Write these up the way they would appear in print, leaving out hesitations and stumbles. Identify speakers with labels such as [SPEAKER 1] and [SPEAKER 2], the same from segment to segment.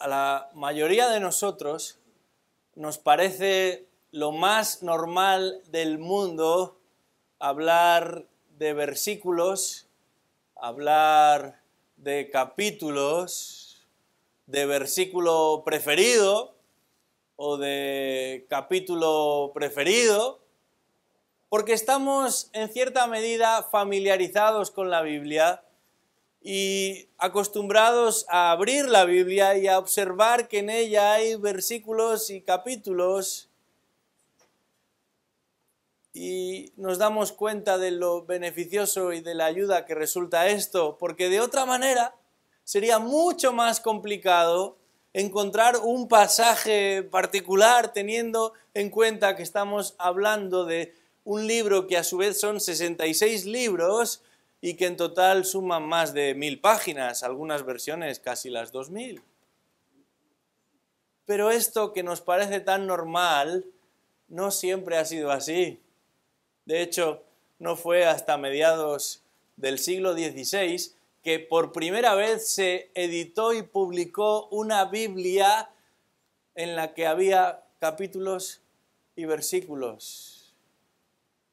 [SPEAKER 1] A la mayoría de nosotros nos parece lo más normal del mundo hablar de versículos, hablar de capítulos, de versículo preferido o de capítulo preferido, porque estamos en cierta medida familiarizados con la Biblia y acostumbrados a abrir la Biblia y a observar que en ella hay versículos y capítulos, y nos damos cuenta de lo beneficioso y de la ayuda que resulta esto, porque de otra manera sería mucho más complicado encontrar un pasaje particular teniendo en cuenta que estamos hablando de un libro que a su vez son 66 libros y que en total suman más de 1000 páginas, algunas versiones casi las 2000. Pero esto que nos parece tan normal no siempre ha sido así. De hecho, no fue hasta mediados del siglo XVI que por primera vez se editó y publicó una Biblia en la que había capítulos y versículos.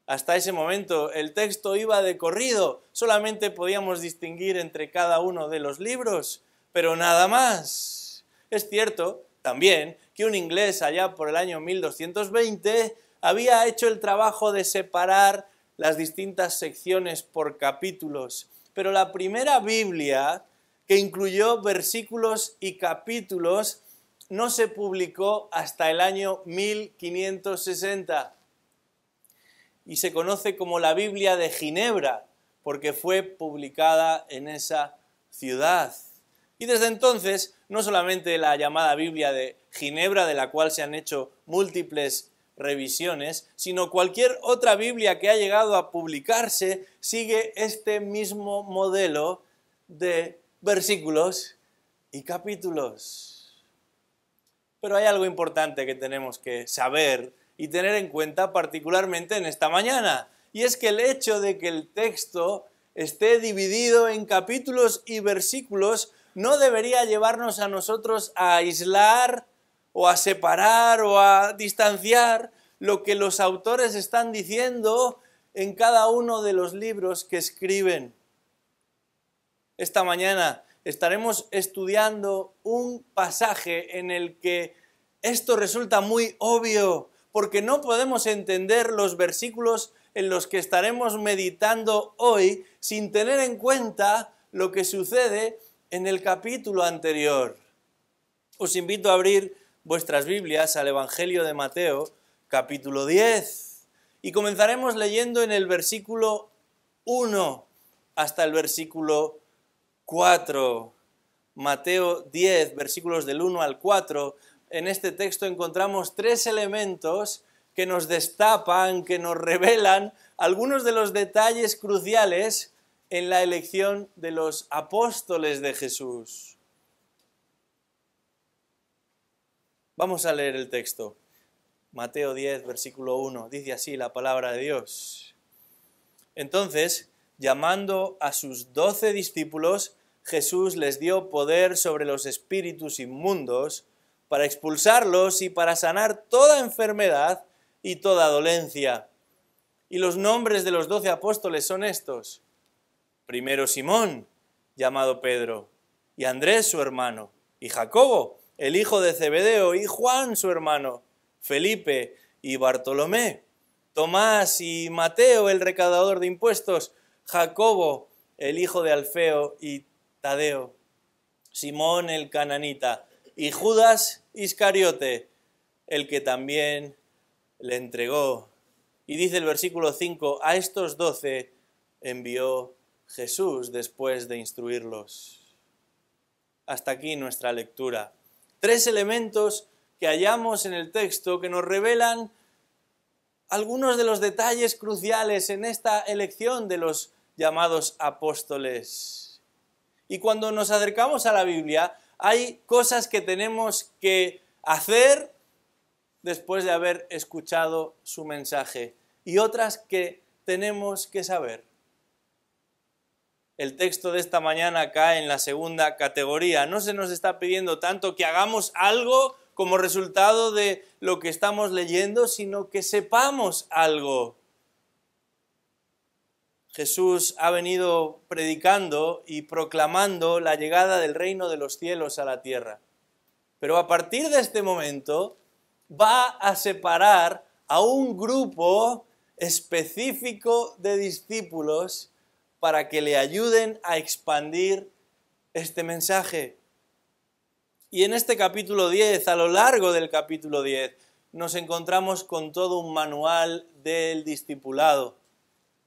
[SPEAKER 1] Hasta ese momento el texto iba de corrido, solamente podíamos distinguir entre cada uno de los libros, pero nada más. Es cierto también que un inglés allá por el año 1220 había hecho el trabajo de separar las distintas secciones por capítulos, pero la primera Biblia que incluyó versículos y capítulos no se publicó hasta el año 1560. Y se conoce como la Biblia de Ginebra, porque fue publicada en esa ciudad. Y desde entonces, no solamente la llamada Biblia de Ginebra, de la cual se han hecho múltiples revisiones, sino cualquier otra Biblia que ha llegado a publicarse sigue este mismo modelo de versículos y capítulos. Pero hay algo importante que tenemos que saber y tener en cuenta particularmente en esta mañana, y es que el hecho de que el texto esté dividido en capítulos y versículos no debería llevarnos a nosotros a aislar o a separar o a distanciar lo que los autores están diciendo en cada uno de los libros que escriben. Esta mañana estaremos estudiando un pasaje en el que esto resulta muy obvio, porque no podemos entender los versículos en los que estaremos meditando hoy sin tener en cuenta lo que sucede en el capítulo anterior. Os invito a abrir vuestras Biblias al Evangelio de Mateo, capítulo 10, y comenzaremos leyendo en el versículo 1 hasta el versículo 4. Mateo 10, versículos del 1 al 4. En este texto encontramos tres elementos que nos destapan, que nos revelan algunos de los detalles cruciales en la elección de los apóstoles de Jesús. Vamos a leer el texto. Mateo 10, versículo 1. Dice así la palabra de Dios. Entonces, llamando a sus 12 discípulos, Jesús les dio poder sobre los espíritus inmundos para expulsarlos y para sanar toda enfermedad y toda dolencia. Y los nombres de los 12 apóstoles son estos. Primero Simón, llamado Pedro, y Andrés su hermano, y Jacobo, el hijo de Zebedeo, y Juan su hermano, Felipe y Bartolomé, Tomás y Mateo, el recaudador de impuestos, Jacobo, el hijo de Alfeo y Tadeo, Simón el cananita, y Judas Iscariote, el que también le entregó. Y dice el versículo 5, a estos 12 envió Jesús después de instruirlos. Hasta aquí nuestra lectura. Tres elementos que hallamos en el texto que nos revelan algunos de los detalles cruciales en esta elección de los llamados apóstoles. Y cuando nos acercamos a la Biblia, hay cosas que tenemos que hacer después de haber escuchado su mensaje y otras que tenemos que saber. el texto de esta mañana cae en la segunda categoría. No se nos está pidiendo tanto que hagamos algo como resultado de lo que estamos leyendo, sino que sepamos algo. Jesús ha venido predicando y proclamando la llegada del reino de los cielos a la tierra. Pero a partir de este momento va a separar a un grupo específico de discípulos para que le ayuden a expandir este mensaje. Y en este capítulo 10, a lo largo del capítulo 10, nos encontramos con todo un manual del discipulado.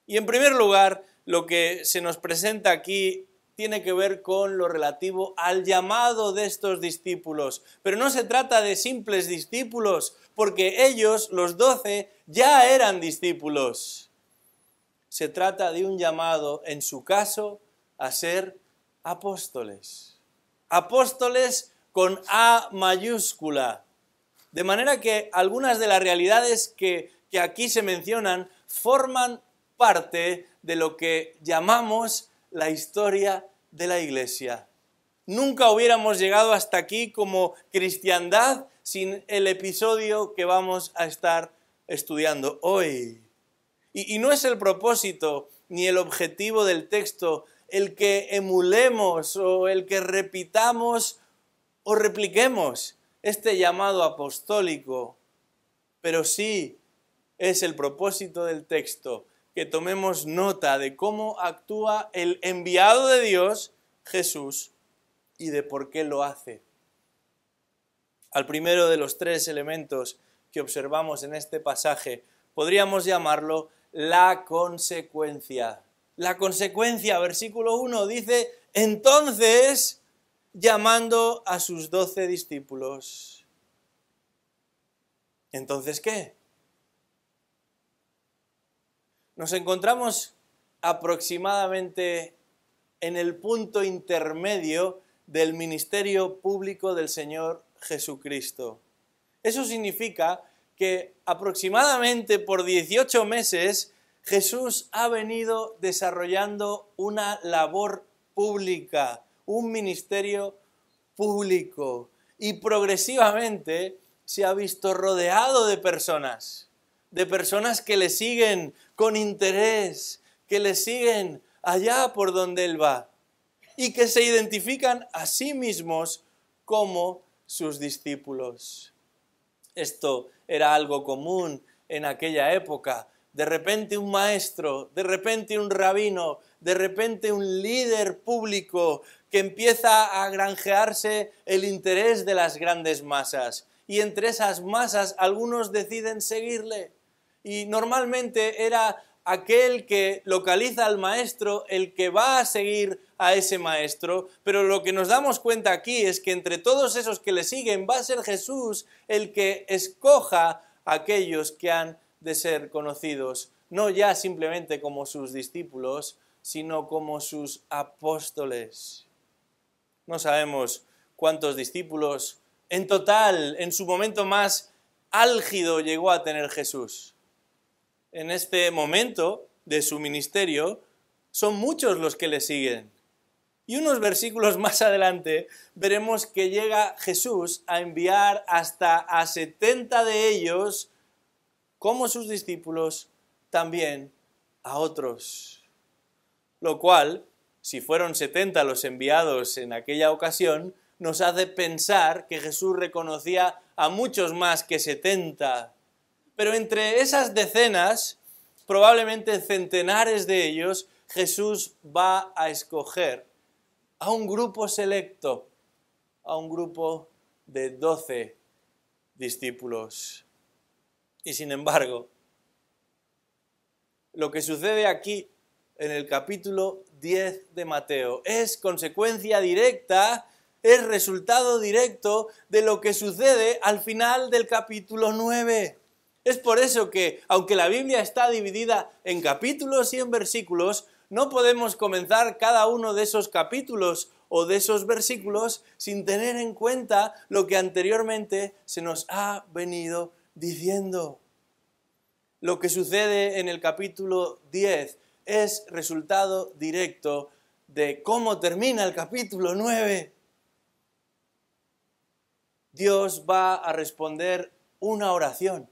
[SPEAKER 1] Y en primer lugar, lo que se nos presenta aquí tiene que ver con lo relativo al llamado de estos discípulos. Pero no se trata de simples discípulos, porque ellos, los 12, ya eran discípulos. Se trata de un llamado, en su caso, a ser apóstoles. Apóstoles con A mayúscula. De manera que algunas de las realidades que aquí se mencionan forman parte de lo que llamamos la historia de la Iglesia. Nunca hubiéramos llegado hasta aquí como cristiandad sin el episodio que vamos a estar estudiando hoy. Y no es el propósito ni el objetivo del texto el que emulemos o el que repitamos o repliquemos este llamado apostólico, pero sí es el propósito del texto que tomemos nota de cómo actúa el enviado de Dios, Jesús, y de por qué lo hace. Al primero de los tres elementos que observamos en este pasaje, podríamos llamarlo la consecuencia. La consecuencia, versículo 1, dice, entonces, llamando a sus 12 discípulos. ¿Entonces qué? Nos encontramos aproximadamente en el punto intermedio del ministerio público del Señor Jesucristo. Eso significa que aproximadamente por 18 meses Jesús ha venido desarrollando una labor pública, un ministerio público, y progresivamente se ha visto rodeado de personas que le siguen con interés, que le siguen allá por donde Él va y que se identifican a sí mismos como sus discípulos. Esto era algo común en aquella época. De repente un maestro, de repente un rabino, de repente un líder público que empieza a granjearse el interés de las grandes masas. Y entre esas masas algunos deciden seguirle. Y normalmente era aquel que localiza al maestro el que va a seguir a ese maestro, pero lo que nos damos cuenta aquí es que entre todos esos que le siguen va a ser Jesús el que escoja a aquellos que han de ser conocidos, no ya simplemente como sus discípulos, sino como sus apóstoles. No sabemos cuántos discípulos en total, en su momento más álgido, llegó a tener Jesús. En este momento de su ministerio, son muchos los que le siguen. Y unos versículos más adelante veremos que llega Jesús a enviar hasta a 70 de ellos, como sus discípulos, también a otros. Lo cual, si fueron 70 los enviados en aquella ocasión, nos hace pensar que Jesús reconocía a muchos más que 70. Pero entre esas decenas, probablemente centenares de ellos, Jesús va a escoger a un grupo selecto, a un grupo de 12 discípulos. Y sin embargo, lo que sucede aquí en el capítulo 10 de Mateo es consecuencia directa, es resultado directo de lo que sucede al final del capítulo 9. Es por eso que, aunque la Biblia está dividida en capítulos y en versículos, no podemos comenzar cada uno de esos capítulos o de esos versículos sin tener en cuenta lo que anteriormente se nos ha venido diciendo. Lo que sucede en el capítulo 10 es resultado directo de cómo termina el capítulo 9, Dios va a responder una oración,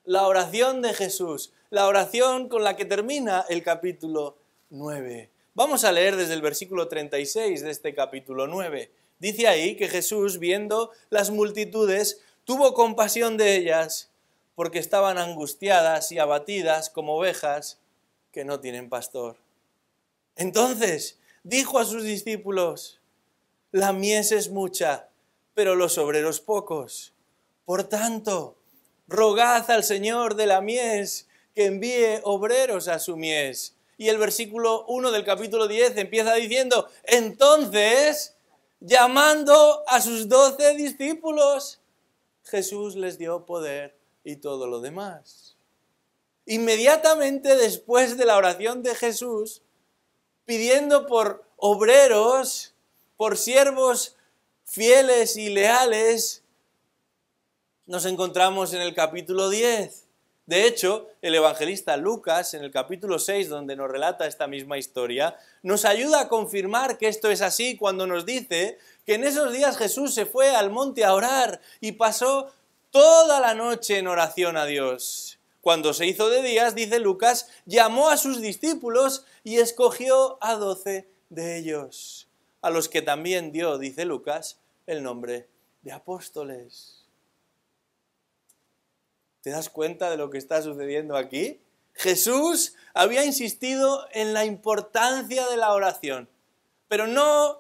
[SPEAKER 1] la oración de Jesús, la oración con la que termina el capítulo 9. Vamos a leer desde el versículo 36 de este capítulo 9. Dice ahí que Jesús, viendo las multitudes, tuvo compasión de ellas, porque estaban angustiadas y abatidas como ovejas que no tienen pastor. Entonces dijo a sus discípulos: la mies es mucha, pero los obreros pocos. Por tanto, rogad al Señor de la mies que envíe obreros a su mies. Y el versículo 1 del capítulo 10 empieza diciendo: entonces, llamando a sus 12 discípulos, Jesús les dio poder y todo lo demás. Inmediatamente después de la oración de Jesús, pidiendo por obreros, por siervos fieles y leales, nos encontramos en el capítulo 10. De hecho, el evangelista Lucas, en el capítulo 6, donde nos relata esta misma historia, nos ayuda a confirmar que esto es así cuando nos dice que en esos días Jesús se fue al monte a orar y pasó toda la noche en oración a Dios. Cuando se hizo de días, dice Lucas, llamó a sus discípulos y escogió a 12 de ellos, a los que también dio, dice Lucas, el nombre de apóstoles. ¿Te das cuenta de lo que está sucediendo aquí? Jesús había insistido en la importancia de la oración, pero no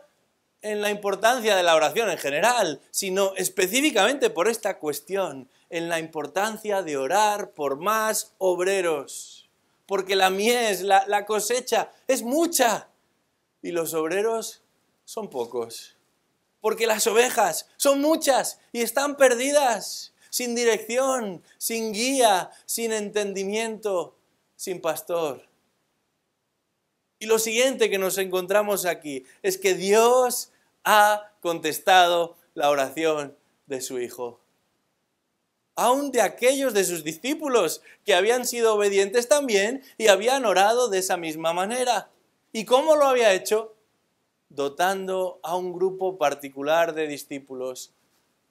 [SPEAKER 1] en la importancia de la oración en general, sino específicamente por esta cuestión, en la importancia de orar por más obreros, porque la mies, la cosecha es mucha y los obreros son pocos, porque las ovejas son muchas y están perdidas, sin dirección, sin guía, sin entendimiento, sin pastor. Y lo siguiente que nos encontramos aquí es que Dios ha contestado la oración de su Hijo. Aún de aquellos de sus discípulos que habían sido obedientes también y habían orado de esa misma manera. ¿Y cómo lo había hecho? Dotando a un grupo particular de discípulos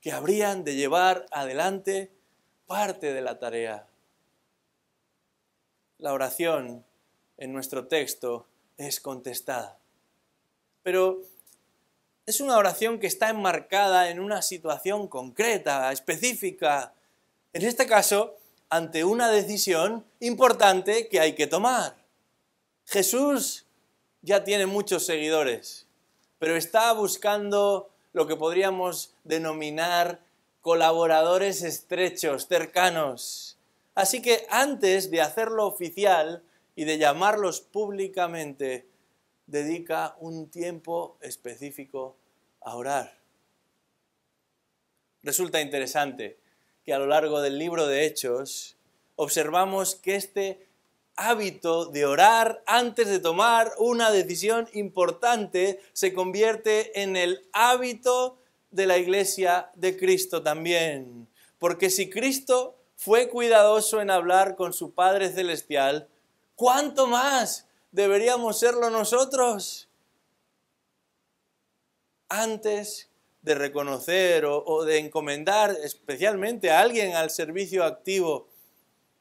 [SPEAKER 1] que habrían de llevar adelante parte de la tarea. La oración en nuestro texto es contestada, pero es una oración que está enmarcada en una situación concreta, específica, en este caso, ante una decisión importante que hay que tomar. Jesús ya tiene muchos seguidores, pero está buscando lo que podríamos denominar colaboradores estrechos, cercanos. Así que antes de hacerlo oficial y de llamarlos públicamente, dedica un tiempo específico a orar. Resulta interesante que a lo largo del libro de Hechos observamos que este hábito de orar antes de tomar una decisión importante se convierte en el hábito de la Iglesia de Cristo también. Porque si Cristo fue cuidadoso en hablar con su Padre Celestial, ¿cuánto más deberíamos serlo nosotros? Antes de reconocer o de encomendar especialmente a alguien al servicio activo,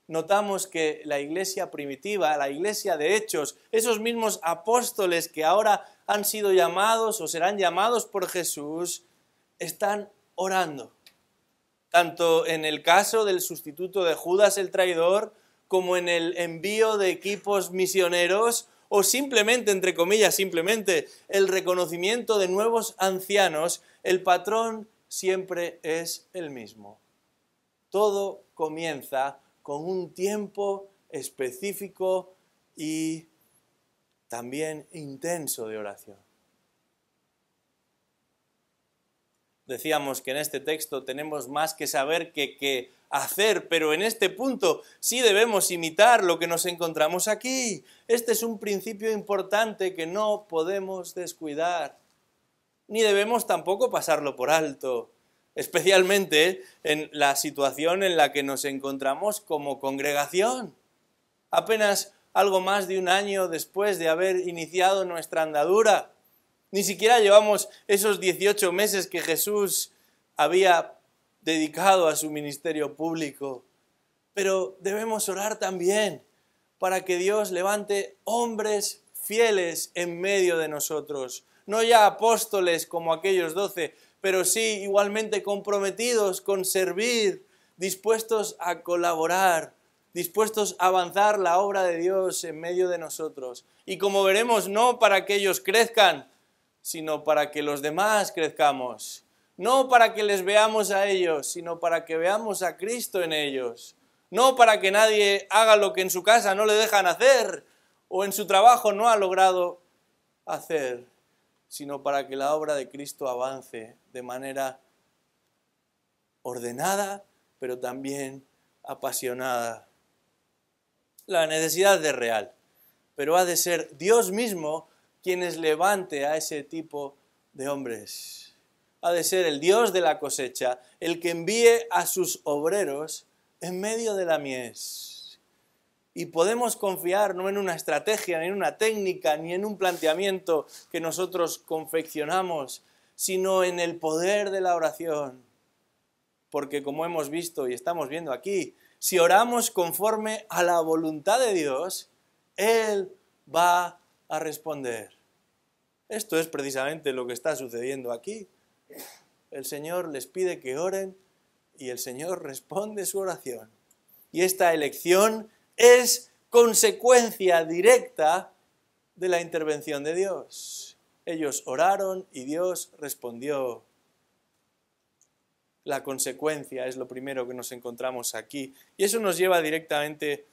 [SPEAKER 1] notamos que la iglesia primitiva, la iglesia de Hechos, esos mismos apóstoles que ahora han sido llamados o serán llamados por Jesús, están orando. Tanto en el caso del sustituto de Judas el traidor, como en el envío de equipos misioneros, o simplemente, entre comillas, simplemente el reconocimiento de nuevos ancianos, el patrón siempre es el mismo. Todo comienza con un tiempo específico y también intenso de oración. Decíamos que en este texto tenemos más que saber que hacer, pero en este punto sí debemos imitar lo que nos encontramos aquí. Este es un principio importante que no podemos descuidar, ni debemos tampoco pasarlo por alto, especialmente en la situación en la que nos encontramos como congregación. Apenas algo más de un año después de haber iniciado nuestra andadura, Ni siquiera llevamos esos 18 meses que Jesús había dedicado a su ministerio público. Pero debemos orar también para que Dios levante hombres fieles en medio de nosotros. No ya apóstoles como aquellos 12, pero sí igualmente comprometidos con servir, dispuestos a colaborar, dispuestos a avanzar la obra de Dios en medio de nosotros. Y como veremos, no para que ellos crezcan, sino para que los demás crezcamos. No para que les veamos a ellos, sino para que veamos a Cristo en ellos. No para que nadie haga lo que en su casa no le dejan hacer o en su trabajo no ha logrado hacer, sino para que la obra de Cristo avance de manera ordenada, pero también apasionada. La necesidad es real, pero ha de ser Dios mismo quien levante a ese tipo de hombres. Ha de ser el Dios de la cosecha, el que envíe a sus obreros en medio de la mies. Y podemos confiar no en una estrategia, ni en una técnica, ni en un planteamiento que nosotros confeccionamos, sino en el poder de la oración. Porque como hemos visto y estamos viendo aquí, si oramos conforme a la voluntad de Dios, Él va a responder. Esto es precisamente lo que está sucediendo aquí. El Señor les pide que oren y el Señor responde su oración. Y esta elección es consecuencia directa de la intervención de Dios. Ellos oraron y Dios respondió. La consecuencia es lo primero que nos encontramos aquí. Y eso nos lleva directamente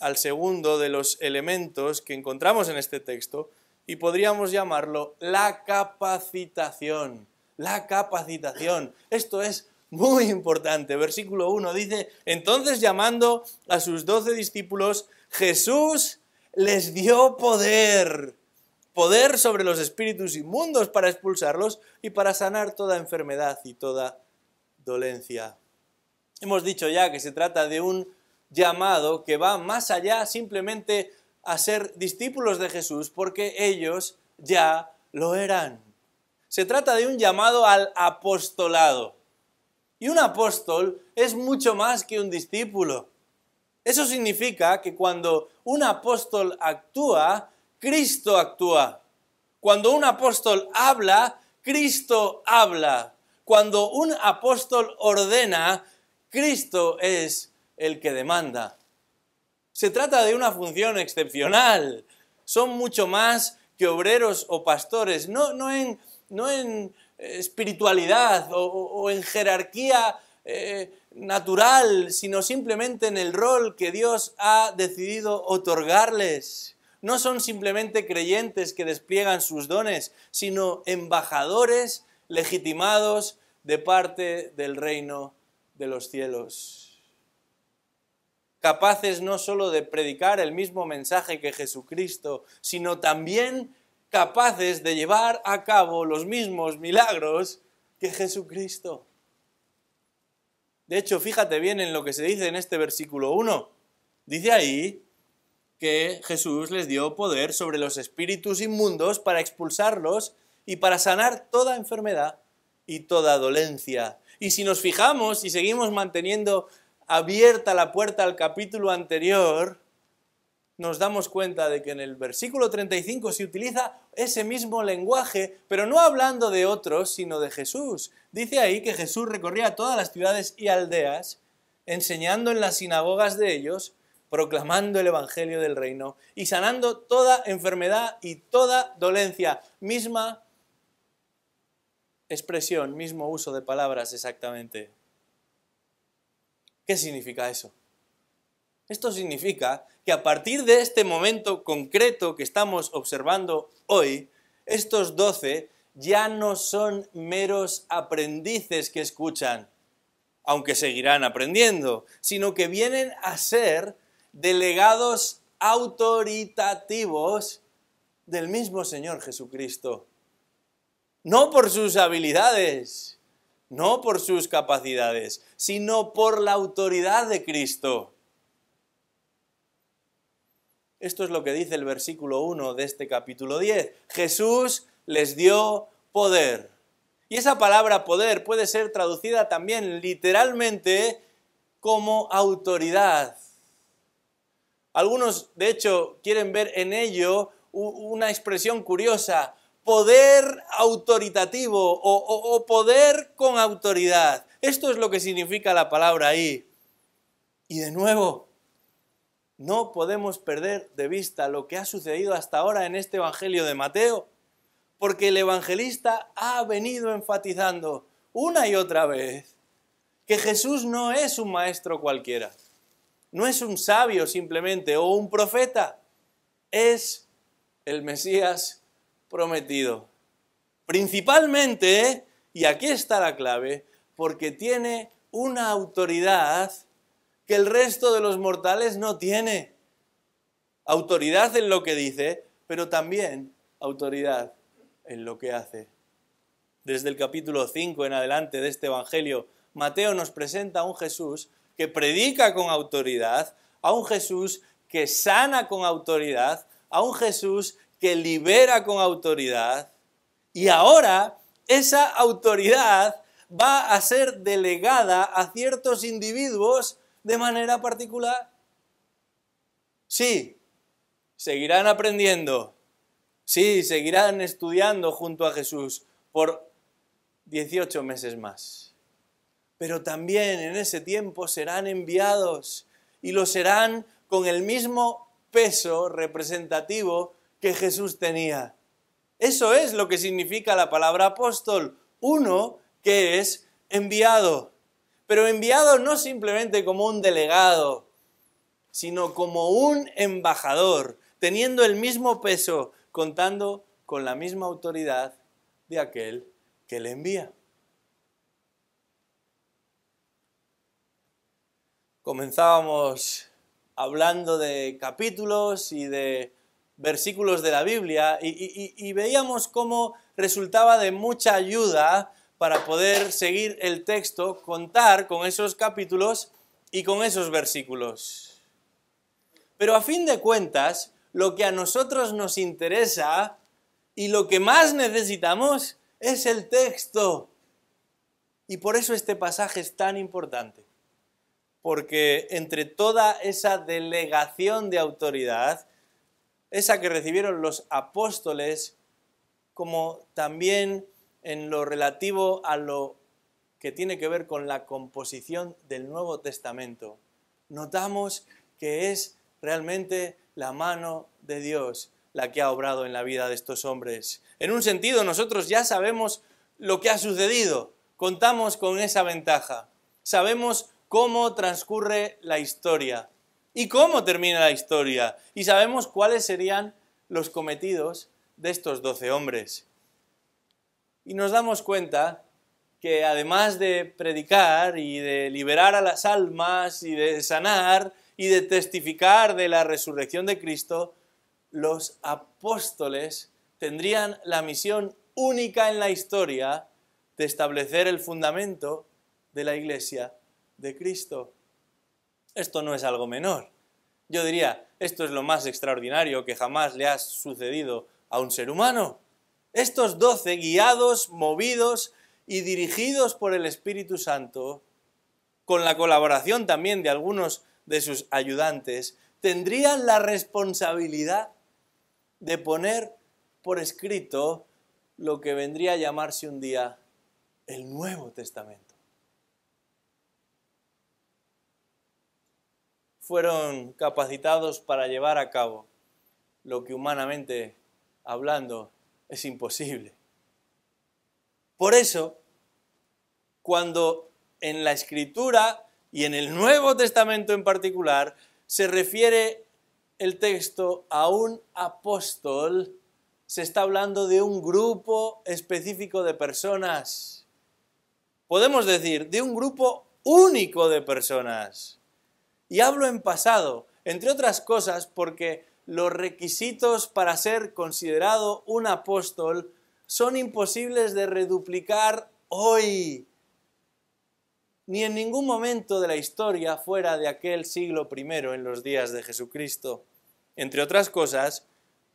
[SPEAKER 1] al segundo de los elementos que encontramos en este texto y podríamos llamarlo la capacitación. La capacitación. Esto es muy importante. Versículo 1 dice, entonces llamando a sus 12 discípulos, Jesús les dio poder sobre los espíritus inmundos para expulsarlos y para sanar toda enfermedad y toda dolencia. Hemos dicho ya que se trata de un llamado que va más allá simplemente a ser discípulos de Jesús porque ellos ya lo eran. Se trata de un llamado al apostolado. Y un apóstol es mucho más que un discípulo. Eso significa que cuando un apóstol actúa, Cristo actúa. Cuando un apóstol habla, Cristo habla. Cuando un apóstol ordena, Cristo es el que demanda. Se trata de una función excepcional. Son mucho más que obreros o pastores. No en espiritualidad o en jerarquía natural, sino simplemente en el rol que Dios ha decidido otorgarles. No son simplemente creyentes que despliegan sus dones, sino embajadores legitimados de parte del reino de los cielos. Capaces no solo de predicar el mismo mensaje que Jesucristo, sino también capaces de llevar a cabo los mismos milagros que Jesucristo. De hecho, fíjate bien en lo que se dice en este versículo 1. Dice ahí que Jesús les dio poder sobre los espíritus inmundos para expulsarlos y para sanar toda enfermedad y toda dolencia. Y si nos fijamos y seguimos manteniendo abierta la puerta al capítulo anterior, nos damos cuenta de que en el versículo 35 se utiliza ese mismo lenguaje, pero no hablando de otros, sino de Jesús. Dice ahí que Jesús recorría todas las ciudades y aldeas, enseñando en las sinagogas de ellos, proclamando el evangelio del reino y sanando toda enfermedad y toda dolencia. Misma expresión, mismo uso de palabras exactamente. ¿Qué significa eso? Esto significa que a partir de este momento concreto que estamos observando hoy, estos 12 ya no son meros aprendices que escuchan, aunque seguirán aprendiendo, sino que vienen a ser delegados autoritativos del mismo Señor Jesucristo. No por sus habilidades, no por sus capacidades, sino por la autoridad de Cristo. Esto es lo que dice el versículo 1 de este capítulo 10. Jesús les dio poder. Y esa palabra poder puede ser traducida también literalmente como autoridad. Algunos, de hecho, quieren ver en ello una expresión curiosa, poder autoritativo o poder con autoridad. Esto es lo que significa la palabra ahí. Y de nuevo, no podemos perder de vista lo que ha sucedido hasta ahora en este Evangelio de Mateo, porque el evangelista ha venido enfatizando una y otra vez que Jesús no es un maestro cualquiera, no es un sabio simplemente o un profeta, es el Mesías prometido. Principalmente, y aquí está la clave, porque tiene una autoridad que el resto de los mortales no tiene. Autoridad en lo que dice, pero también autoridad en lo que hace. Desde el capítulo 5 en adelante de este Evangelio, Mateo nos presenta a un Jesús que predica con autoridad, a un Jesús que sana con autoridad, a un Jesús que libera con autoridad, y ahora esa autoridad va a ser delegada a ciertos individuos de manera particular. Sí, seguirán aprendiendo. Sí, seguirán estudiando junto a Jesús por 18 meses más. Pero también en ese tiempo serán enviados y lo serán con el mismo peso representativo que Jesús tenía. Eso es lo que significa la palabra apóstol, uno que es enviado. Pero enviado no simplemente como un delegado, sino como un embajador, teniendo el mismo peso, contando con la misma autoridad de aquel que le envía. Comenzábamos hablando de capítulos y de versículos de la Biblia y veíamos cómo resultaba de mucha ayuda para poder seguir el texto, contar con esos capítulos y con esos versículos. Pero a fin de cuentas, lo que a nosotros nos interesa y lo que más necesitamos es el texto. Y por eso este pasaje es tan importante. Porque entre toda esa delegación de autoridad, esa que recibieron los apóstoles, como también en lo relativo a lo que tiene que ver con la composición del Nuevo Testamento, notamos que es realmente la mano de Dios la que ha obrado en la vida de estos hombres. En un sentido, nosotros ya sabemos lo que ha sucedido, contamos con esa ventaja, sabemos cómo transcurre la historia y cómo termina la historia, y sabemos cuáles serían los cometidos de estos 12 hombres. Y nos damos cuenta que además de predicar y de liberar a las almas y de sanar y de testificar de la resurrección de Cristo, los apóstoles tendrían la misión única en la historia de establecer el fundamento de la Iglesia de Cristo. Esto no es algo menor. Yo diría, esto es lo más extraordinario que jamás le ha sucedido a un ser humano. Estos 12, guiados, movidos y dirigidos por el Espíritu Santo, con la colaboración también de algunos de sus ayudantes, tendrían la responsabilidad de poner por escrito lo que vendría a llamarse un día el Nuevo Testamento. Fueron capacitados para llevar a cabo lo que humanamente hablando es imposible. Por eso, cuando en la Escritura y en el Nuevo Testamento en particular se refiere el texto a un apóstol, se está hablando de un grupo específico de personas. Podemos decir, de un grupo único de personas. Y hablo en pasado, entre otras cosas, porque los requisitos para ser considerado un apóstol son imposibles de reduplicar hoy, ni en ningún momento de la historia fuera de aquel siglo I en los días de Jesucristo. Entre otras cosas,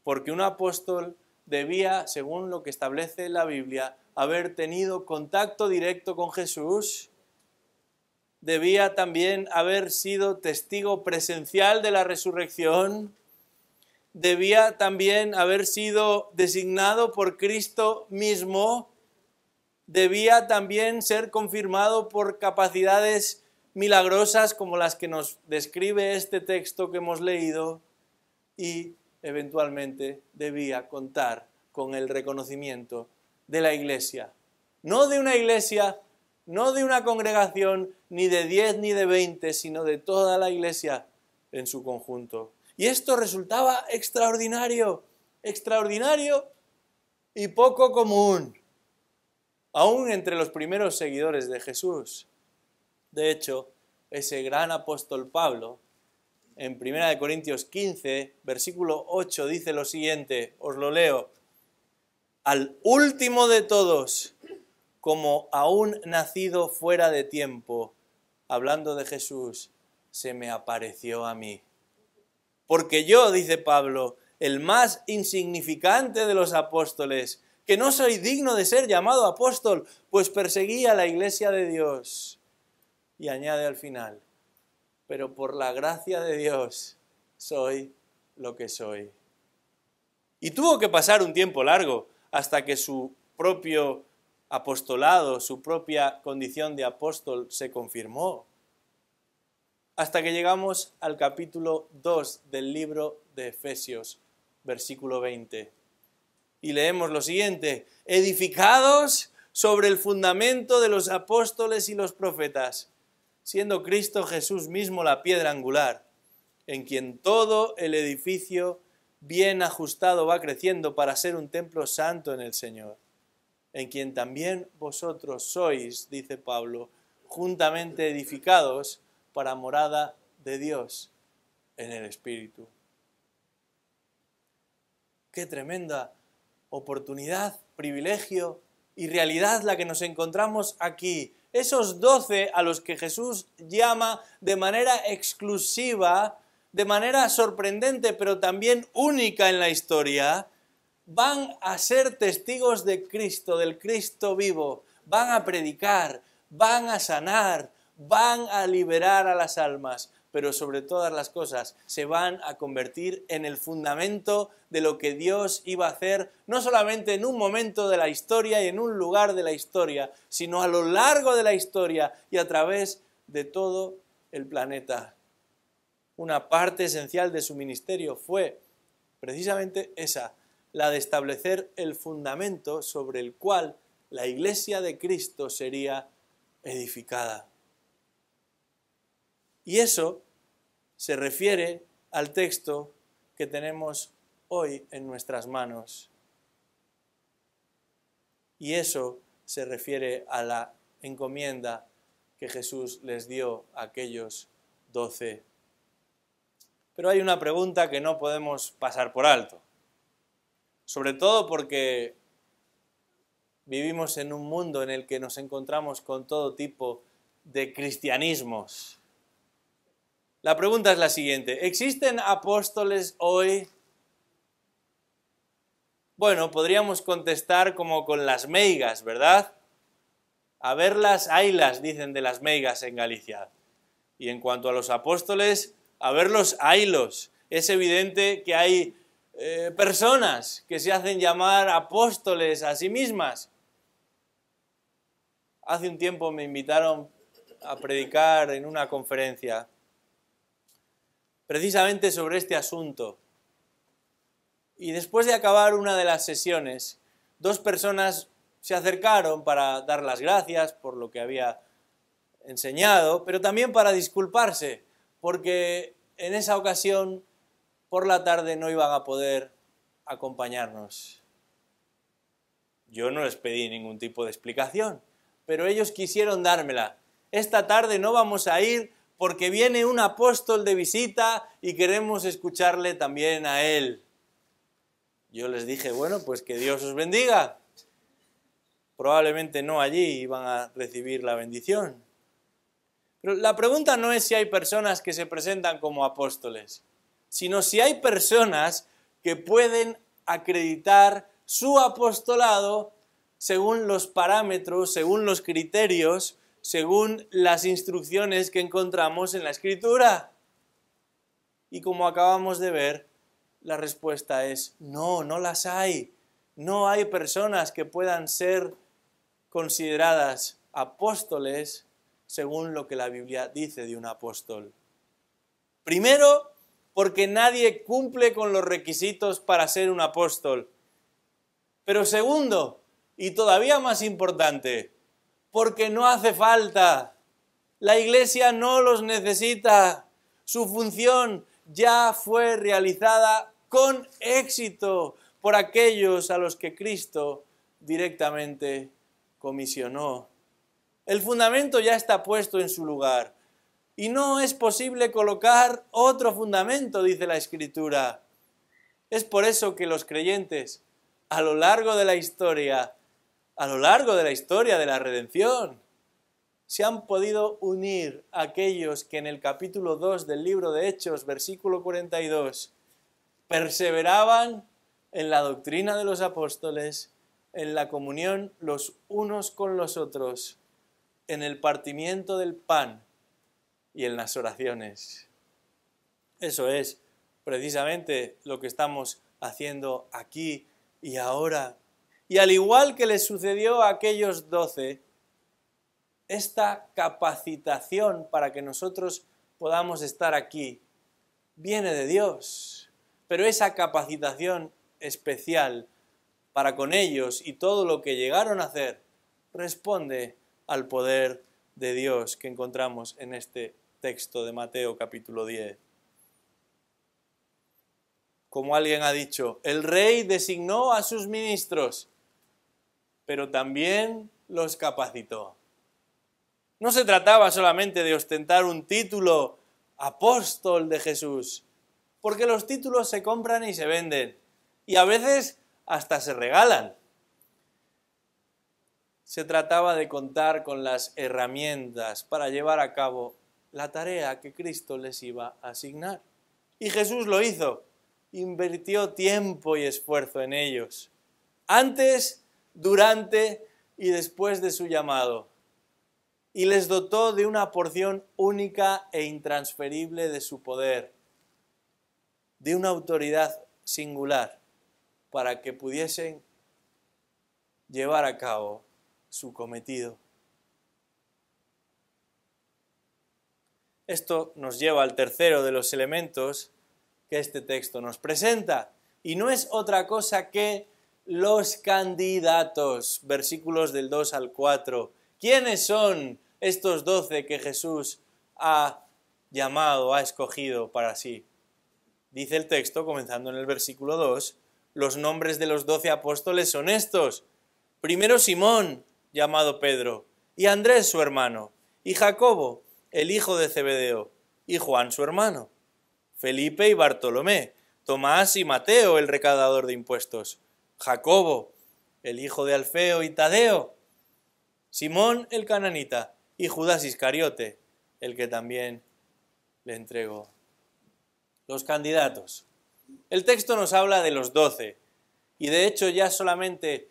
[SPEAKER 1] porque un apóstol debía, según lo que establece la Biblia, haber tenido contacto directo con Jesús. Debía también haber sido testigo presencial de la resurrección. Debía también haber sido designado por Cristo mismo. Debía también ser confirmado por capacidades milagrosas como las que nos describe este texto que hemos leído, y eventualmente debía contar con el reconocimiento de la iglesia. No de una iglesia, no de una congregación, ni de 10 ni de 20, sino de toda la iglesia en su conjunto. Y esto resultaba extraordinario, extraordinario y poco común, aún entre los primeros seguidores de Jesús. De hecho, ese gran apóstol Pablo, en 1 Corintios 15, versículo 8, dice lo siguiente, os lo leo: al último de todos, como a un nacido fuera de tiempo, hablando de Jesús, se me apareció a mí. Porque yo, dice Pablo, el más insignificante de los apóstoles, que no soy digno de ser llamado apóstol, pues perseguí a la iglesia de Dios. Y añade al final, pero por la gracia de Dios soy lo que soy. Y tuvo que pasar un tiempo largo hasta que su propio apostolado, su propia condición de apóstol se confirmó. Hasta que llegamos al capítulo 2 del libro de Efesios, versículo 20. Y leemos lo siguiente: edificados sobre el fundamento de los apóstoles y los profetas, siendo Cristo Jesús mismo la piedra angular, en quien todo el edificio bien ajustado va creciendo para ser un templo santo en el Señor, en quien también vosotros sois, dice Pablo, juntamente edificados para morada de Dios en el Espíritu. ¡Qué tremenda oportunidad, privilegio y realidad la que nos encontramos aquí! Esos 12 a los que Jesús llama de manera exclusiva, de manera sorprendente, pero también única en la historia, van a ser testigos de Cristo, del Cristo vivo, van a predicar, van a sanar, van a liberar a las almas, pero sobre todas las cosas se van a convertir en el fundamento de lo que Dios iba a hacer, no solamente en un momento de la historia y en un lugar de la historia, sino a lo largo de la historia y a través de todo el planeta. Una parte esencial de su ministerio fue precisamente esa, la de establecer el fundamento sobre el cual la iglesia de Cristo sería edificada. Y eso se refiere al texto que tenemos hoy en nuestras manos. Y eso se refiere a la encomienda que Jesús les dio a aquellos 12. Pero hay una pregunta que no podemos pasar por alto, sobre todo porque vivimos en un mundo en el que nos encontramos con todo tipo de cristianismos. La pregunta es la siguiente: ¿existen apóstoles hoy? Bueno, podríamos contestar como con las meigas, ¿verdad? A verlas, haylas, dicen de las meigas en Galicia. Y en cuanto a los apóstoles, a verlos, haylos. Es evidente que hay personas que se hacen llamar apóstoles a sí mismas. Hace un tiempo me invitaron a predicar en una conferencia precisamente sobre este asunto. Y después de acabar una de las sesiones, 2 personas se acercaron para dar las gracias por lo que había enseñado, pero también para disculparse, porque en esa ocasión, por la tarde, no iban a poder acompañarnos. Yo no les pedí ningún tipo de explicación, pero ellos quisieron dármela. Esta tarde no vamos a ir porque viene un apóstol de visita y queremos escucharle también a él. Yo les dije, bueno, pues que Dios os bendiga. Probablemente no allí iban a recibir la bendición. Pero la pregunta no es si hay personas que se presentan como apóstoles, sino si hay personas que pueden acreditar su apostolado según los parámetros, según los criterios, según las instrucciones que encontramos en la Escritura. Y como acabamos de ver, la respuesta es no, no las hay. No hay personas que puedan ser consideradas apóstoles según lo que la Biblia dice de un apóstol. Primero, porque nadie cumple con los requisitos para ser un apóstol. Pero segundo, y todavía más importante, porque no hace falta. La Iglesia no los necesita. Su función ya fue realizada con éxito por aquellos a los que Cristo directamente comisionó. El fundamento ya está puesto en su lugar y no es posible colocar otro fundamento, dice la Escritura. Es por eso que los creyentes, a lo largo de la historia de la redención, se han podido unir a aquellos que en el capítulo 2 del libro de Hechos, versículo 42, perseveraban en la doctrina de los apóstoles, en la comunión los unos con los otros, en el partimiento del pan y en las oraciones. Eso es precisamente lo que estamos haciendo aquí y ahora. Y al igual que les sucedió a aquellos 12, esta capacitación para que nosotros podamos estar aquí viene de Dios. Pero esa capacitación especial para con ellos y todo lo que llegaron a hacer responde al poder de Dios que encontramos en este texto de Mateo capítulo 10. Como alguien ha dicho, el rey designó a sus ministros, pero también los capacitó. No se trataba solamente de ostentar un título apóstol de Jesús, porque los títulos se compran y se venden, y a veces hasta se regalan. Se trataba de contar con las herramientas para llevar a cabo la tarea que Cristo les iba a asignar. Y Jesús lo hizo, invirtió tiempo y esfuerzo en ellos, antes, durante y después de su llamado, y les dotó de una porción única e intransferible de su poder, de una autoridad singular, para que pudiesen llevar a cabo su cometido. Esto nos lleva al tercero de los elementos que este texto nos presenta, y no es otra cosa que los candidatos, versículos del 2 al 4. ¿Quiénes son estos 12 que Jesús ha llamado, ha escogido para sí? Dice el texto, comenzando en el versículo 2, los nombres de los 12 apóstoles son estos. Primero Simón, llamado Pedro, y Andrés su hermano, y Jacobo, el hijo de Zebedeo, y Juan su hermano, Felipe y Bartolomé, Tomás y Mateo, el recaudador de impuestos, Jacobo, el hijo de Alfeo y Tadeo, Simón el cananita, y Judas Iscariote, el que también le entregó. Los candidatos. El texto nos habla de los 12, y de hecho ya solamente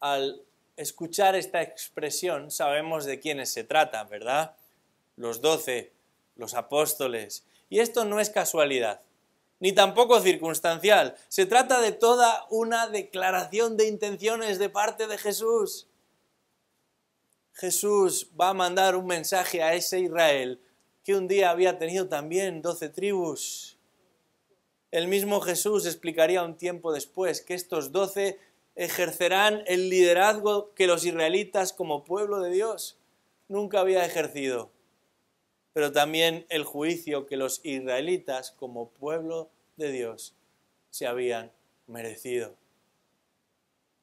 [SPEAKER 1] al escuchar esta expresión sabemos de quiénes se trata, ¿verdad? Los 12, los apóstoles. Y esto no es casualidad, ni tampoco circunstancial. Se trata de toda una declaración de intenciones de parte de Jesús. Jesús va a mandar un mensaje a ese Israel que un día había tenido también 12 tribus. El mismo Jesús explicaría un tiempo después que estos 12 ejercerán el liderazgo que los israelitas como pueblo de Dios nunca había ejercido, pero también el juicio que los israelitas como pueblo de Dios se habían merecido.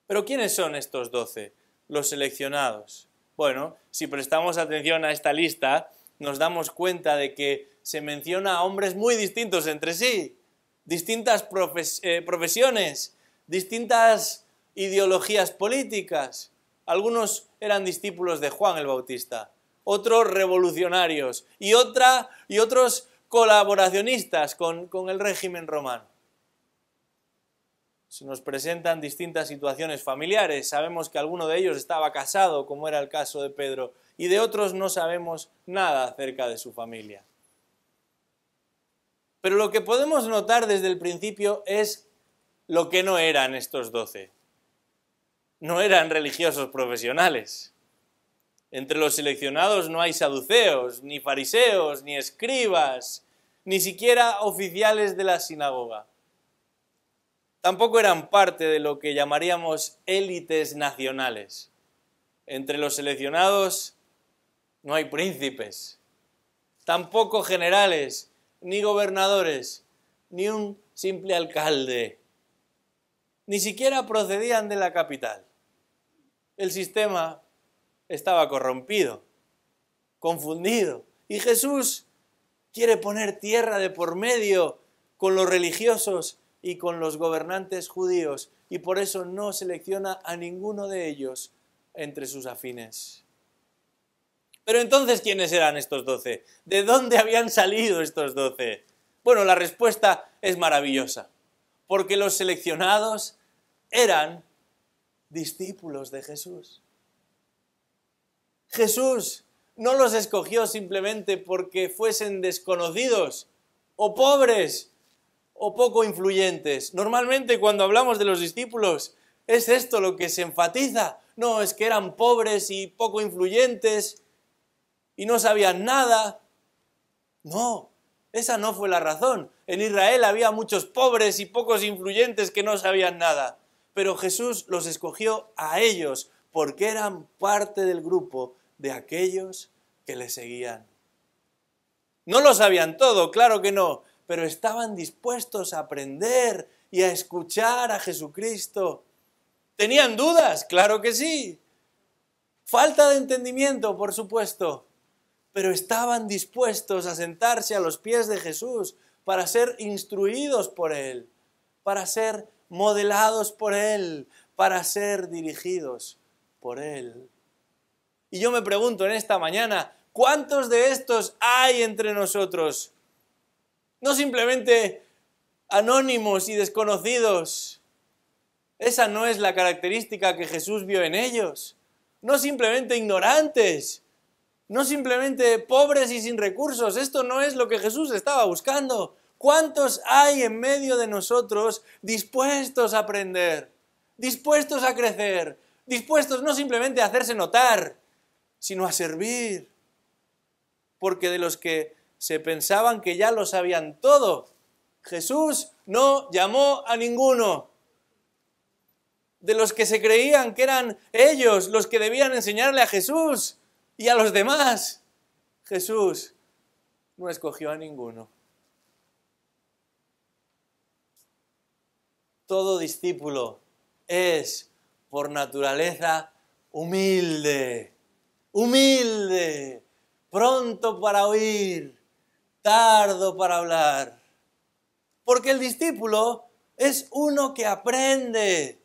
[SPEAKER 1] ¿Pero quiénes son estos 12? Los seleccionados. Bueno, si prestamos atención a esta lista, nos damos cuenta de que se menciona a hombres muy distintos entre sí, distintas profesiones, distintas ideologías políticas. Algunos eran discípulos de Juan el Bautista, otros revolucionarios y otros colaboracionistas con el régimen romano. Se nos presentan distintas situaciones familiares. Sabemos que alguno de ellos estaba casado, como era el caso de Pedro, y de otros no sabemos nada acerca de su familia. Pero lo que podemos notar desde el principio es lo que no eran estos 12. No eran religiosos profesionales. Entre los seleccionados no hay saduceos, ni fariseos, ni escribas, ni siquiera oficiales de la sinagoga. Tampoco eran parte de lo que llamaríamos élites nacionales. Entre los seleccionados no hay príncipes, tampoco generales, ni gobernadores, ni un simple alcalde. Ni siquiera procedían de la capital. El sistema estaba corrompido, confundido, y Jesús quiere poner tierra de por medio con los religiosos y con los gobernantes judíos, y por eso no selecciona a ninguno de ellos entre sus afines. Pero entonces, ¿quiénes eran estos 12? ¿De dónde habían salido estos 12? Bueno, la respuesta es maravillosa, porque los seleccionados eran discípulos de Jesús. Jesús no los escogió simplemente porque fuesen desconocidos o pobres o poco influyentes. Normalmente cuando hablamos de los discípulos es esto lo que se enfatiza. No, es que eran pobres y poco influyentes y no sabían nada. No, esa no fue la razón. En Israel había muchos pobres y pocos influyentes que no sabían nada. Pero Jesús los escogió a ellos porque eran parte del grupo de aquellos que le seguían. No lo sabían todo, claro que no, pero estaban dispuestos a aprender y a escuchar a Jesucristo. ¿Tenían dudas? Claro que sí. Falta de entendimiento, por supuesto, pero estaban dispuestos a sentarse a los pies de Jesús para ser instruidos por Él, para ser modelados por Él, para ser dirigidos por Él. Y yo me pregunto en esta mañana, ¿cuántos de estos hay entre nosotros? No simplemente anónimos y desconocidos. Esa no es la característica que Jesús vio en ellos. No simplemente ignorantes, no simplemente pobres y sin recursos. Esto no es lo que Jesús estaba buscando. ¿Cuántos hay en medio de nosotros dispuestos a aprender, dispuestos a crecer, dispuestos no simplemente a hacerse notar, sino a servir? Porque de los que se pensaban que ya lo sabían todo, Jesús no llamó a ninguno. De los que se creían que eran ellos los que debían enseñarle a Jesús y a los demás, Jesús no escogió a ninguno. Todo discípulo es, por naturaleza, humilde, humilde, pronto para oír, tardo para hablar. Porque el discípulo es uno que aprende,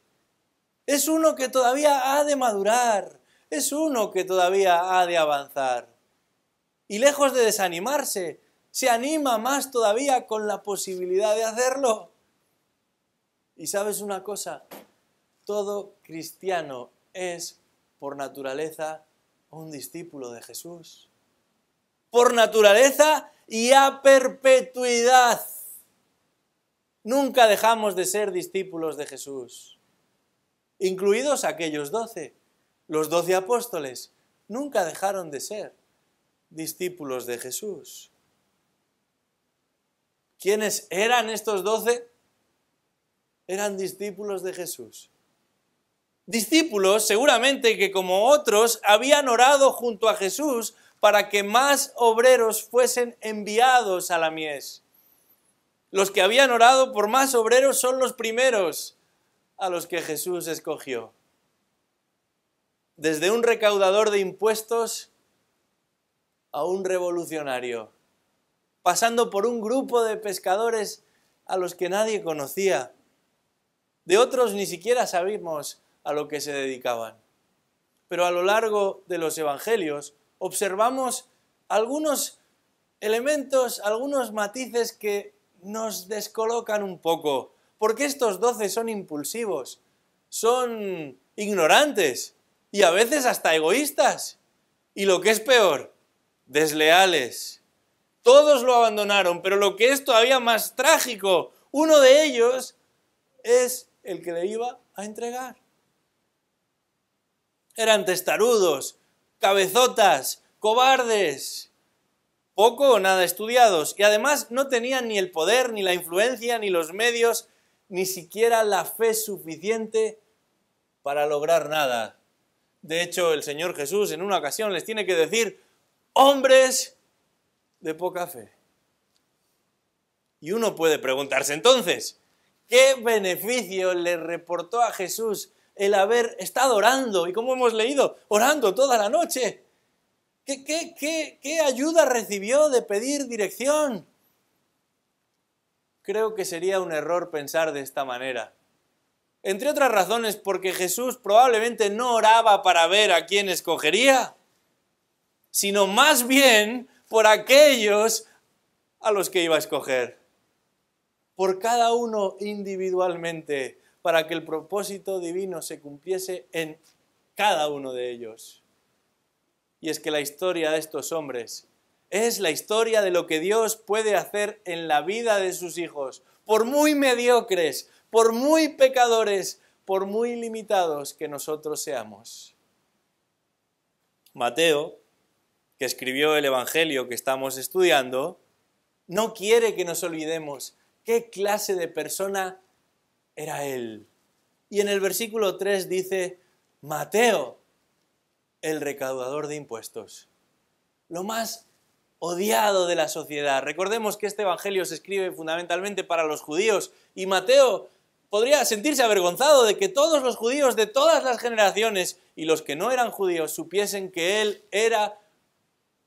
[SPEAKER 1] es uno que todavía ha de madurar, es uno que todavía ha de avanzar. Y lejos de desanimarse, se anima más todavía con la posibilidad de hacerlo. Y ¿sabes una cosa? Todo cristiano es, por naturaleza, un discípulo de Jesús. Por naturaleza y a perpetuidad. Nunca dejamos de ser discípulos de Jesús. Incluidos aquellos 12. Los 12 apóstoles nunca dejaron de ser discípulos de Jesús. ¿Quiénes eran estos 12? Eran discípulos de Jesús. Discípulos seguramente que como otros habían orado junto a Jesús para que más obreros fuesen enviados a la mies. Los que habían orado por más obreros son los primeros a los que Jesús escogió. Desde un recaudador de impuestos a un revolucionario, pasando por un grupo de pescadores a los que nadie conocía. De otros ni siquiera sabíamos a lo que se dedicaban. Pero a lo largo de los evangelios observamos algunos elementos, algunos matices que nos descolocan un poco, Porque estos 12 son impulsivos, son ignorantes y a veces hasta egoístas. Y lo que es peor, desleales. Todos lo abandonaron, pero lo que es todavía más trágico, uno de ellos es el que le iba a entregar. Eran testarudos, cabezotas, cobardes, poco o nada estudiados, y además no tenían ni el poder, ni la influencia, ni los medios, ni siquiera la fe suficiente para lograr nada. De hecho, el Señor Jesús en una ocasión les tiene que decir, hombres de poca fe. Y uno puede preguntarse entonces, ¿qué beneficio le reportó a Jesús el haber estado orando? Y como hemos leído, orando toda la noche. ¿Qué ayuda recibió de pedir dirección? Creo que sería un error pensar de esta manera. Entre otras razones porque Jesús probablemente no oraba para ver a quién escogería, sino más bien por aquellos a los que iba a escoger. Por cada uno individualmente, para que el propósito divino se cumpliese en cada uno de ellos. Y es que la historia de estos hombres es la historia de lo que Dios puede hacer en la vida de sus hijos, por muy mediocres, por muy pecadores, por muy limitados que nosotros seamos. Mateo, que escribió el Evangelio que estamos estudiando, no quiere que nos olvidemos qué clase de persona era él. Y en el versículo 3 dice, Mateo, el recaudador de impuestos. Lo más odiado de la sociedad. Recordemos que este Evangelio se escribe fundamentalmente para los judíos y Mateo podría sentirse avergonzado de que todos los judíos de todas las generaciones y los que no eran judíos supiesen que él era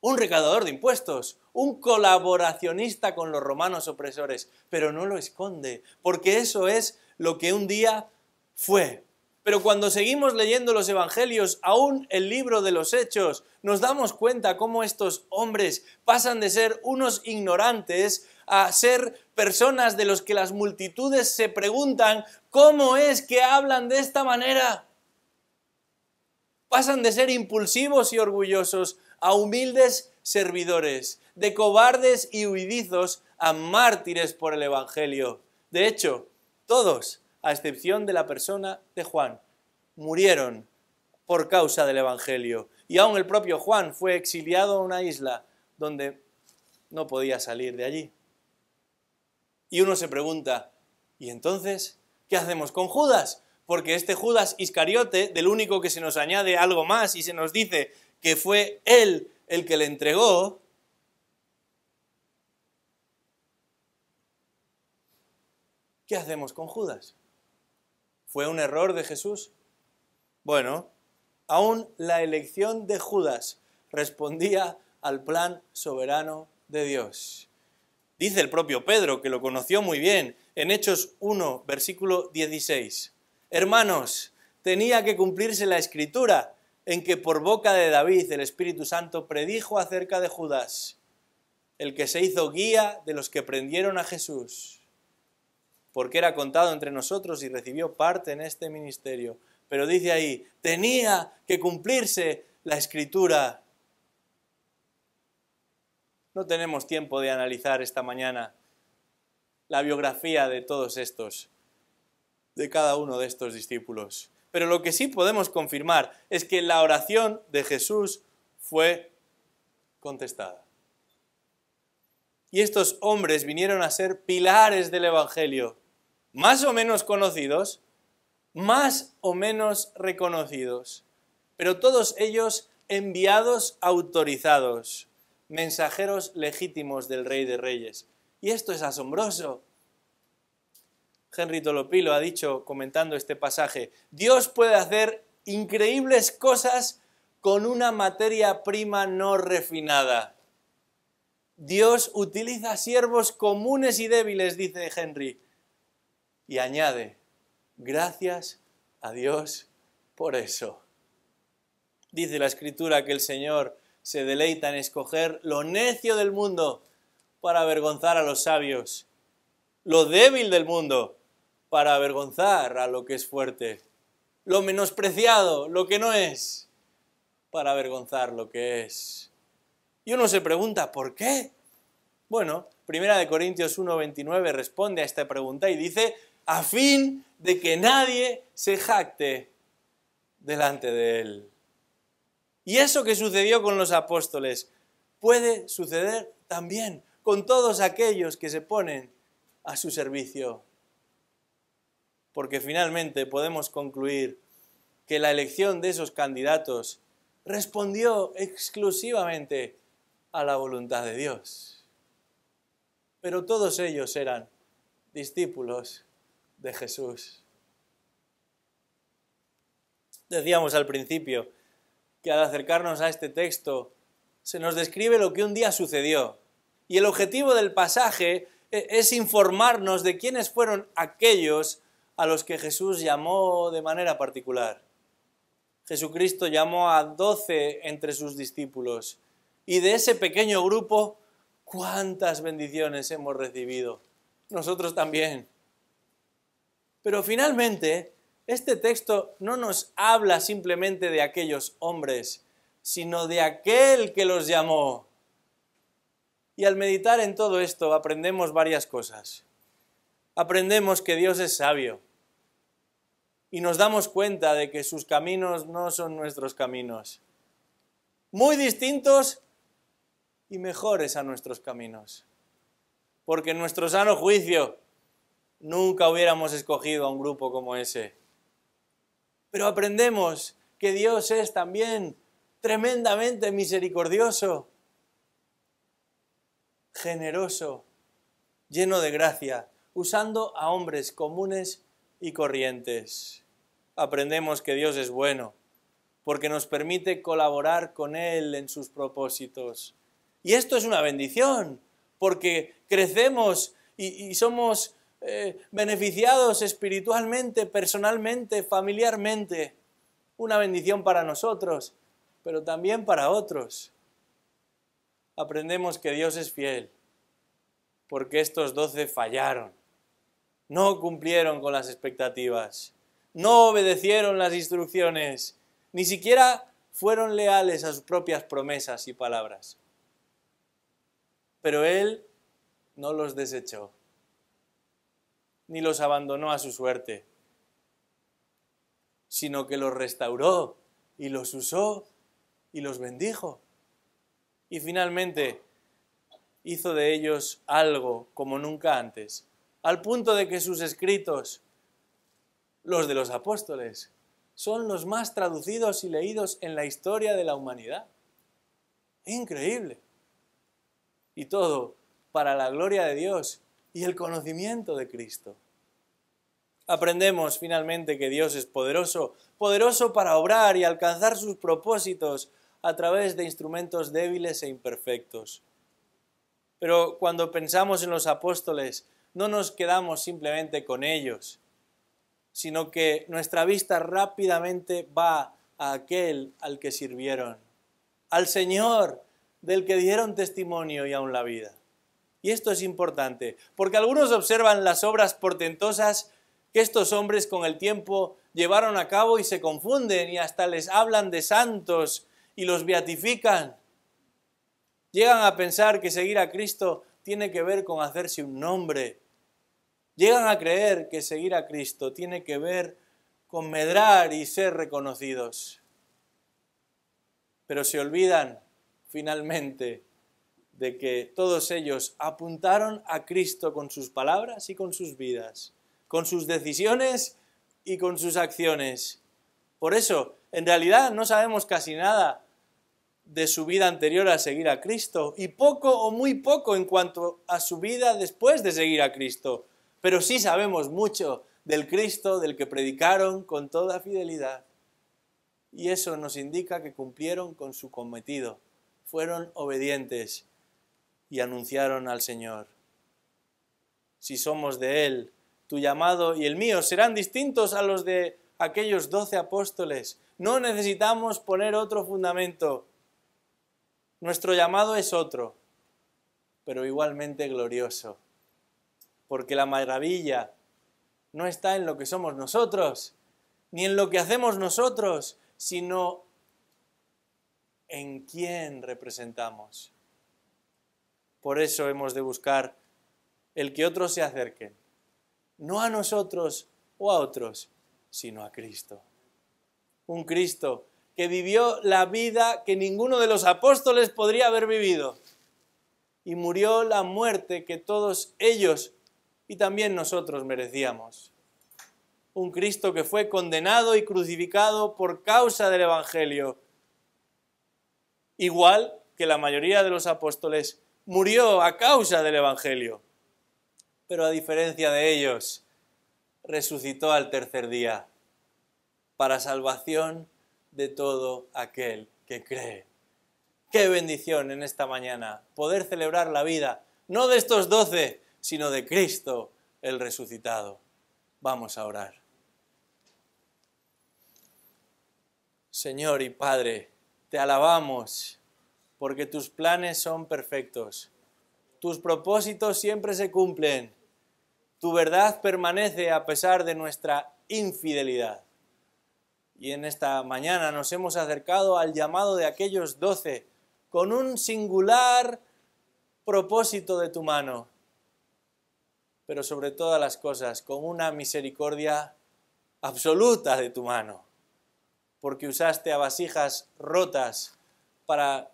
[SPEAKER 1] un recaudador de impuestos, un colaboracionista con los romanos opresores, pero no lo esconde, porque eso es lo que un día fue. Pero cuando seguimos leyendo los evangelios, aún el libro de los Hechos, nos damos cuenta cómo estos hombres pasan de ser unos ignorantes a ser personas de los que las multitudes se preguntan ¿cómo es que hablan de esta manera? Pasan de ser impulsivos y orgullosos a humildes servidores, de cobardes y huidizos a mártires por el evangelio. De hecho, todos, a excepción de la persona de Juan, murieron por causa del evangelio. Y aún el propio Juan fue exiliado a una isla donde no podía salir de allí. Y uno se pregunta, ¿y entonces qué hacemos con Judas? Porque este Judas Iscariote, del único que se nos añade algo más y se nos dice que fue él el que le entregó, ¿qué hacemos con Judas? ¿Fue un error de Jesús? Bueno, aún la elección de Judas respondía al plan soberano de Dios. Dice el propio Pedro, que lo conoció muy bien, en Hechos 1, versículo 16. Hermanos, tenía que cumplirse la Escritura, en que por boca de David el Espíritu Santo predijo acerca de Judas, el que se hizo guía de los que prendieron a Jesús, porque era contado entre nosotros y recibió parte en este ministerio. Pero dice ahí, tenía que cumplirse la Escritura. No tenemos tiempo de analizar esta mañana la biografía de todos estos, de cada uno de estos discípulos. Pero lo que sí podemos confirmar es que la oración de Jesús fue contestada. Y estos hombres vinieron a ser pilares del Evangelio, más o menos conocidos, más o menos reconocidos, pero todos ellos enviados autorizados, mensajeros legítimos del Rey de Reyes. Y esto es asombroso. Henry Tolopilo ha dicho, comentando este pasaje, Dios puede hacer increíbles cosas con una materia prima no refinada. Dios utiliza siervos comunes y débiles, dice Henry, y añade, gracias a Dios por eso. Dice la Escritura que el Señor se deleita en escoger lo necio del mundo para avergonzar a los sabios, lo débil del mundo para avergonzar a lo que es fuerte, lo menospreciado, lo que no es, para avergonzar lo que es. Y uno se pregunta, ¿por qué? Bueno, 1 Corintios 1:29 responde a esta pregunta y dice, a fin de que nadie se jacte delante de él. Y eso que sucedió con los apóstoles puede suceder también con todos aquellos que se ponen a su servicio. Porque finalmente podemos concluir que la elección de esos candidatos respondió exclusivamente a la voluntad de Dios. Pero todos ellos eran discípulos de Jesús. Decíamos al principio que al acercarnos a este texto se nos describe lo que un día sucedió. Y el objetivo del pasaje es informarnos de quiénes fueron aquellos a los que Jesús llamó de manera particular. Jesucristo llamó a 12 entre sus discípulos. Y de ese pequeño grupo, ¿cuántas bendiciones hemos recibido? Nosotros también. Pero finalmente, este texto no nos habla simplemente de aquellos hombres, sino de aquel que los llamó. Y al meditar en todo esto aprendemos varias cosas. Aprendemos que Dios es sabio y nos damos cuenta de que sus caminos no son nuestros caminos. Muy distintos y mejores a nuestros caminos. Porque en nuestro sano juicio nunca hubiéramos escogido a un grupo como ese. Pero aprendemos que Dios es también tremendamente misericordioso, generoso, lleno de gracia, usando a hombres comunes y corrientes. Aprendemos que Dios es bueno, porque nos permite colaborar con Él en sus propósitos. Y esto es una bendición, porque crecemos y somos beneficiados espiritualmente, personalmente, familiarmente. Una bendición para nosotros, pero también para otros. Aprendemos que Dios es fiel, porque estos 12 fallaron, no cumplieron con las expectativas, no obedecieron las instrucciones, ni siquiera fueron leales a sus propias promesas y palabras. Pero Él no los desechó, ni los abandonó a su suerte, sino que los restauró y los usó y los bendijo. Y finalmente hizo de ellos algo como nunca antes, al punto de que sus escritos, los de los apóstoles, son los más traducidos y leídos en la historia de la humanidad. Increíble. Y todo para la gloria de Dios y el conocimiento de Cristo. Aprendemos finalmente que Dios es poderoso, poderoso para obrar y alcanzar sus propósitos a través de instrumentos débiles e imperfectos. Pero cuando pensamos en los apóstoles, no nos quedamos simplemente con ellos, sino que nuestra vista rápidamente va a aquel al que sirvieron, al Señor del que dieron testimonio y aun la vida. Y esto es importante, porque algunos observan las obras portentosas que estos hombres con el tiempo llevaron a cabo y se confunden y hasta les hablan de santos y los beatifican. Llegan a pensar que seguir a Cristo tiene que ver con hacerse un nombre. Llegan a creer que seguir a Cristo tiene que ver con medrar y ser reconocidos. Pero se olvidan finalmente de que todos ellos apuntaron a Cristo con sus palabras y con sus vidas, con sus decisiones y con sus acciones. Por eso, en realidad no sabemos casi nada de su vida anterior a seguir a Cristo y poco o muy poco en cuanto a su vida después de seguir a Cristo. Pero sí sabemos mucho del Cristo del que predicaron con toda fidelidad. Y eso nos indica que cumplieron con su cometido, fueron obedientes y anunciaron al Señor. Si somos de Él, tu llamado y el mío serán distintos a los de aquellos 12 apóstoles. No necesitamos poner otro fundamento. Nuestro llamado es otro, pero igualmente glorioso, porque la maravilla no está en lo que somos nosotros, ni en lo que hacemos nosotros, sino en quién representamos. Por eso hemos de buscar el que otros se acerquen, no a nosotros o a otros, sino a Cristo. Un Cristo que vivió la vida que ninguno de los apóstoles podría haber vivido y murió la muerte que todos ellos y también nosotros merecíamos. Un Cristo que fue condenado y crucificado por causa del Evangelio, igual que la mayoría de los apóstoles murió a causa del Evangelio, pero a diferencia de ellos, resucitó al tercer día para salvación de todo aquel que cree. Qué bendición en esta mañana poder celebrar la vida, no de estos 12, sino de Cristo el resucitado. Vamos a orar. Señor y Padre, te alabamos porque tus planes son perfectos. Tus propósitos siempre se cumplen. Tu verdad permanece a pesar de nuestra infidelidad. Y en esta mañana nos hemos acercado al llamado de aquellos 12 con un singular propósito de tu mano, pero sobre todas las cosas con una misericordia absoluta de tu mano, porque usaste a vasijas rotas para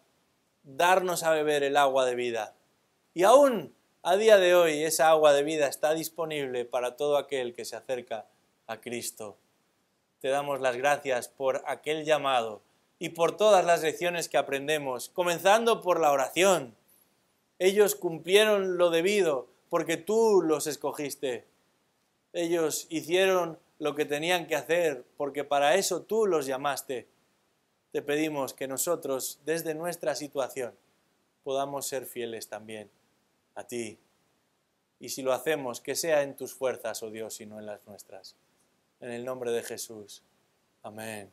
[SPEAKER 1] darnos a beber el agua de vida. Y aún a día de hoy esa agua de vida está disponible para todo aquel que se acerca a Cristo. Te damos las gracias por aquel llamado y por todas las lecciones que aprendemos, comenzando por la oración. Ellos cumplieron lo debido porque tú los escogiste. Ellos hicieron lo que tenían que hacer porque para eso tú los llamaste. Te pedimos que nosotros, desde nuestra situación, podamos ser fieles también a ti. Y si lo hacemos, que sea en tus fuerzas, oh Dios, y no en las nuestras. En el nombre de Jesús. Amén.